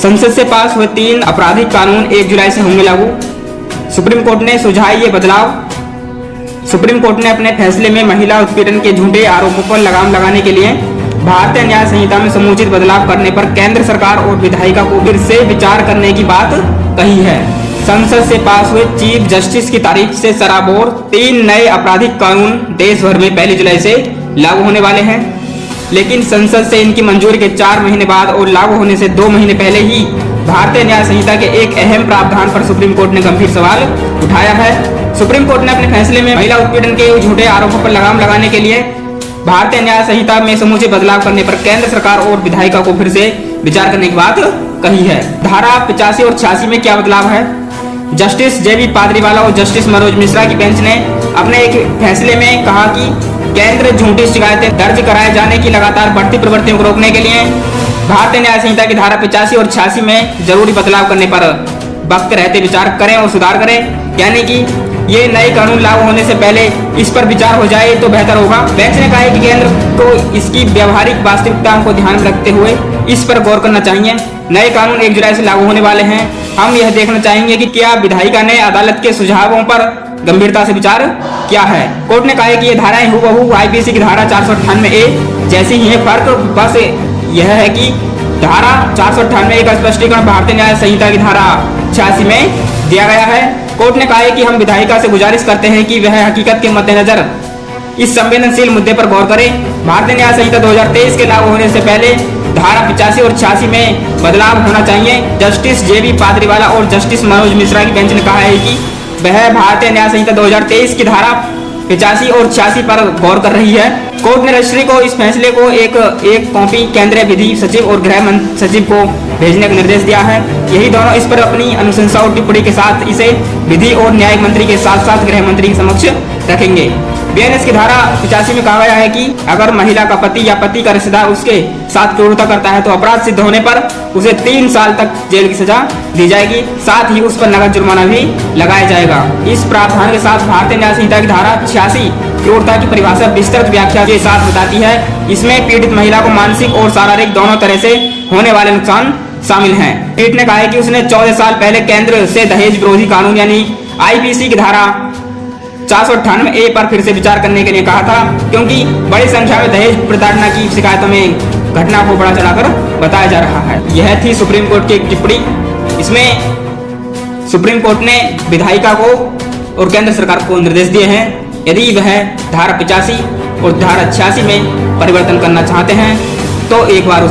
संसद से पास हुए 3 आपराधिक कानून 1 जुलाई से होंगे लागू। सुप्रीम कोर्ट ने सुझाया ये बदलाव। सुप्रीम कोर्ट ने अपने फैसले में महिला उत्पीड़न के झूठे आरोपों पर लगाम लगाने के लिए भारतीय न्याय संहिता में समुचित बदलाव करने पर केंद्र सरकार और विधायिका को फिर से विचार करने की बात कही है। संसद से पास हुए चीफ जस्टिस की तारीफ से सराबोर 3 नए आपराधिक कानून देश भर में 1 जुलाई से लागू होने वाले हैं, लेकिन संसद से इनकी मंजूरी के 4 महीने बाद और लागू होने से 2 महीने पहले ही भारतीय न्याय संहिता के एक अहम प्रावधान पर सुप्रीम कोर्ट ने गंभीर सवाल उठाया है। सुप्रीम कोर्ट ने अपने फैसले में महिला उत्पीड़न के झूठे आरोपों पर लगाम लगाने के लिए भारतीय न्याय संहिता में समुचित बदलाव करने पर केंद्र सरकार और विधायिका को फिर से विचार करने की बात कही है। धारा 85 और 86 में क्या बदलाव है? जस्टिस जेबी पादरीवाला और जस्टिस मनोज मिश्रा की बेंच ने अपने एक फैसले में कहा कि केंद्र झूठी शिकायतें दर्ज कराए जाने की लगातार बढ़ती प्रवृत्तियों को रोकने के लिए भारतीय न्याय संहिता की धारा 85 और 86 में जरूरी बदलाव करने पर वक्त रहते विचार करें और सुधार करें, यानी कि ये नए कानून लागू होने से पहले इस पर विचार हो जाए तो बेहतर होगा। बेंच ने कहा है कि केंद्र को इसकी व्यवहारिक वास्तविकताओं को ध्यान में रखते हुए इस पर गौर करना चाहिए। नए कानून 1 जुलाई से लागू होने वाले हैं। हम यह देखना चाहेंगे कि क्या विधायिका ने अदालत के सुझावों पर गंभीरता से विचार किया है। कोर्ट ने कहा है कि ये धाराएं हूबहू आईपीसी की धारा 498A जैसी ही है। फर्क बस यह है कि धारा 498A का स्पष्टीकरण भारतीय न्याय संहिता की धारा 86 में दिया गया है। कोर्ट ने कहा है कि हम विधायिका से गुजारिश करते हैं कि वह हकीकत के मद्देनजर इस संवेदनशील मुद्दे पर गौर करें। भारतीय न्याय संहिता 2023 के लागू होने से पहले धारा 85 और 86 में बदलाव होना चाहिए। जस्टिस जेबी पादरीवाला और जस्टिस मनोज मिश्रा की बेंच ने कहा है कि वह भारतीय न्याय संहिता 2023 की धारा 85 और 86 पर गौर कर रही है। कोर्ट ने रजिस्ट्री को इस फैसले को एक कॉपी केंद्रीय विधि सचिव और गृह सचिव को भेजने का निर्देश दिया है। यही दोनों इस पर अपनी अनुशंसा और टिप्पणी के साथ इसे विधि और न्यायिक मंत्री के साथ साथ गृह मंत्री के समक्ष रखेंगे। बीएनएस की धारा 85 में कहा गया है कि अगर महिला का पति या पति का रिश्तेदार उसके साथ क्रूरता करता है तो अपराध सिद्ध होने पर उसे 3 साल तक जेल की सजा दी जाएगी, साथ ही उस पर नकद जुर्माना भी लगाया जाएगा। इस प्रावधान के साथ भारतीय न्याय संहिता की धारा 86 क्रूरता की परिभाषा विस्तृत व्याख्या के साथ बताती है। इसमें पीड़ित महिला को मानसिक और शारीरिक दोनों तरह से होने वाले नुकसान शामिल हैं। पीठ ने कहा है कि उसने 14 साल पहले केंद्र से दहेज विरोधी कानून यानी आईपीसी की धारा 498A पर फिर से विचार करने के लिए कहा था, क्योंकि बड़ी संख्या में दहेज प्रताड़ना की शिकायतों में घटना को बड़ा चढ़ाकर बताया जा रहा है। यह थी सुप्रीम कोर्ट की एक टिप्पणी। इसमें सुप्रीम कोर्ट ने विधायिका को और केंद्र सरकार को निर्देश दिए हैं, यदि वह धारा 85 और धारा 86 में परिवर्तन करना चाहते हैं तो एक बार